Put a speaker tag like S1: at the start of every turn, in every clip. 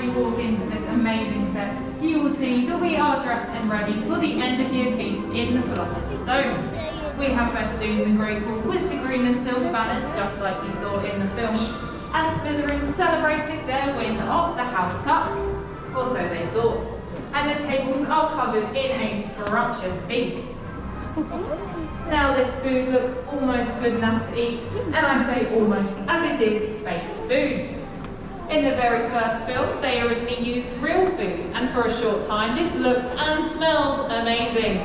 S1: you walk into this amazing set, you will see that we are dressed and ready for the end of year feast in the Philosopher's Stone. We have festooned the Great Hall with the green and silver banners, just like you saw in the film, as Slytherin celebrated their win of the House Cup, or so they thought. And the tables are covered in a scrumptious feast. Now this food looks almost good enough to eat, and I say almost, as it is fake food. In the very first film, they originally used real food, and for a short time this looked and smelled amazing.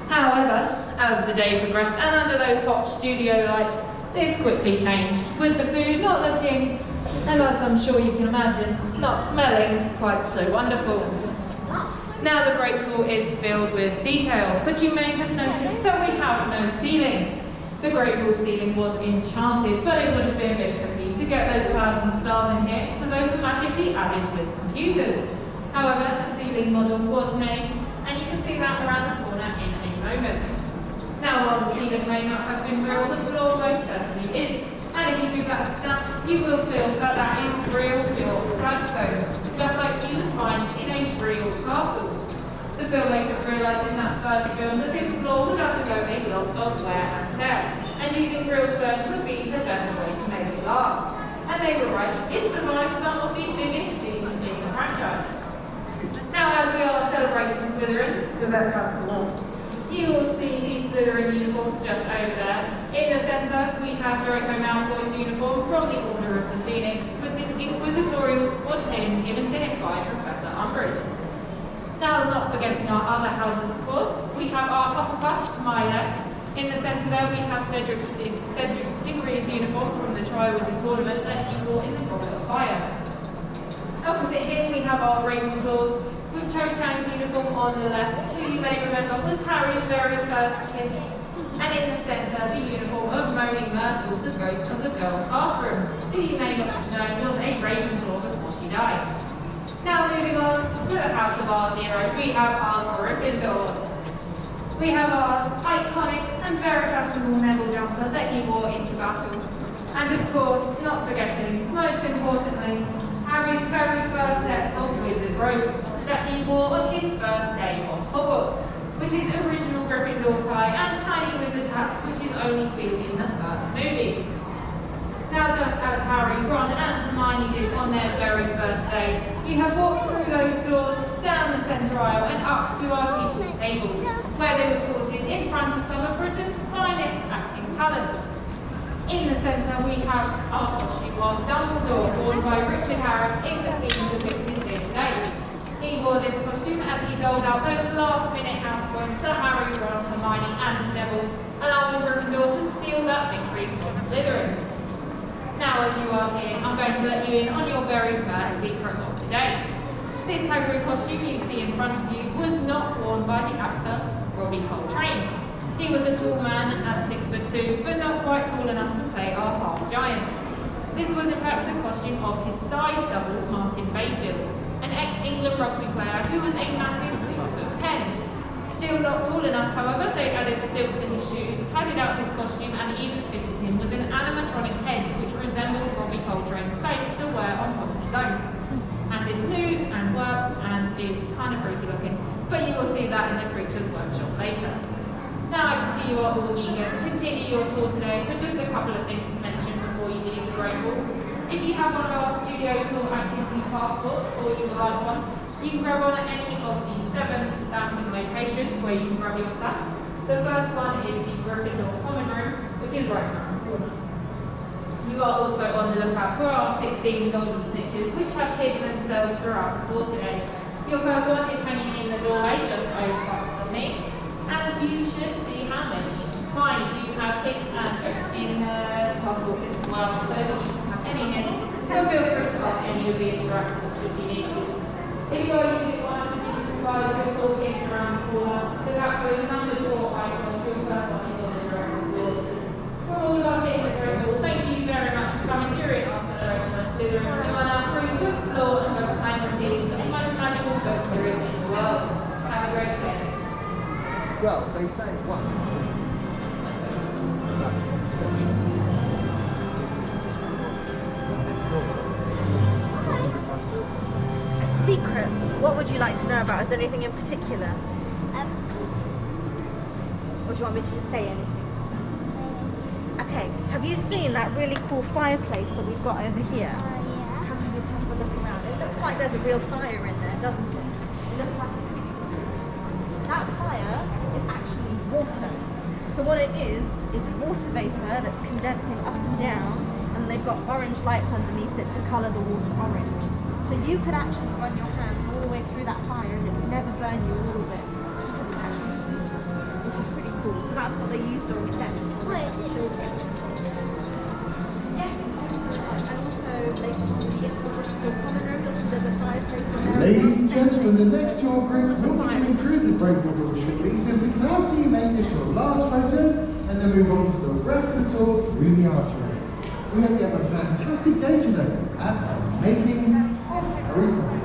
S1: However, as the day progressed and under those hot studio lights, this quickly changed, with the food not looking, and as I'm sure you can imagine, not smelling quite so wonderful. Now the Great Hall is filled with detail, but you may have noticed that we have no ceiling. The Great Hall ceiling was enchanted, but it would have been a bit tricky to get those clouds and stars in here, so those were magically added with computers. However, a ceiling model was made, and you can see that around the corner in a moment. Now, while the ceiling may not have been real, the floor most certainly is. And if you give that a stamp, you will feel that that is real York flagstone, just like you would find in a real castle. The filmmakers realised in that first film that this floor would undergo a lot of wear and tear, and using real stone would be the best way to make it last. And they were right, it survived some of the biggest scenes in the franchise. Now, as we are celebrating Slytherin, the best house of all, you will see these Slytherin uniforms just over there. In the centre, we have Draco Malfoy's uniform from the Order of the Phoenix, with his inquisitorial squad pin given to him by Professor Umbridge. Now, not forgetting our other houses, of course, we have our Hufflepuffs to my left. In the centre there, we have Cedric Diggory's uniform from the Triwizard Tournament that he wore in the Goblet of Fire. Opposite him, we have our Ravenclaws, with Cho Chang's uniform on the left, who you may remember was Harry's very first kiss. And in the centre, the uniform of Moaning Myrtle, the ghost of the girls' bathroom, who you may not have known was a Ravenclaw before she died. Now moving on to the House of our heroes, we have our Gryffindors. We have our iconic and very fashionable Neville jumper that he wore into battle. And of course, not forgetting, most importantly, Harry's very first set of wizard robes that he wore on his first day of Hogwarts, with his original Gryffindor tie and tiny wizard hat, which is only seen in the first movie. Now, just as Harry, Ron and Hermione did on their very first day, you have walked through those doors, down the centre aisle and up to our teachers' table, where they were sorted in front of some of Britain's finest acting talent. In the centre, we have our costume of Dumbledore, worn by Richard Harris in the scene depicted here today. He wore this costume as he doled out those last-minute house points to Harry, Ron, Hermione and Neville, allowing Gryffindor to steal that victory from Slytherin. Now, as you are here, I'm going to let you in on your very first secret of the day. This Hagrid costume you see in front of you was not worn by the actor Robbie Coltrane. He was a tall man at 6'2", but not quite tall enough to play our half-giant. This was in fact the costume of his size double, Martin Bayfield, an ex-England rugby player who was a massive 6'10". Still not tall enough, however, they added stilts to his shoes, padded out his costume and even fitted him with an animatronic head which resembled Robbie Coltrane's face to wear on top of his own. And this moved and worked and is kind of freaky looking, but you will see that in the Creatures Workshop later. Now I can see you are all eager to continue your tour today, so just a couple of things to mention before you leave the Great Hall. If you have one of our studio tour activity passports, or you would like one, you can grab one at any of the 7 stamping locations where you can grab your stamps. The first one is the Gryffindor Common Room, which is right around the corner. You are also on the lookout for our 16 golden snitches, which have hidden themselves throughout the tour today. Your first one is hanging in the doorway just across from me, and you should see how many you can find. You have hints and tricks in passports as well, so that you can have any hints. So feel free to ask any of the interactors should you need to. If you are using one of the digital guides or toolkits around the corner, look out for the number 4 icons, the first one is on the director's board. For all of us here at the Great Hall, thank you very much for coming during our celebration of Slytherin. We are now free to explore and go behind the scenes of the most magical book series in the world. Have a great day.
S2: Well, they say one. That's
S3: What would you like to know about? Is there anything in particular? Or do you want me to just say anything? Okay, have you seen that really cool fireplace that we've got over here?
S4: Yeah.
S3: Come with me to have a look around. It looks like there's a real fire in there, doesn't it? It looks like a really That fire is actually water. So what it is water vapor that's condensing up and down, and they've got orange lights underneath it to colour the water orange. So you could actually run your hands all the way through that fire and it would never burn you a little bit because it's actually just water, which is pretty cool. So that's what they used on set to
S4: Wait,
S3: the children. Yes, and also later on when you get to the Gryffindor common room, there's a fireplace in there.
S2: Ladies and gentlemen, the next tour group will be coming through the Great Wall shortly, so if we can ask that you make this your last photo and then move on to the rest of the tour through the archways. We hope you have a fantastic day today at Making Harry Potter.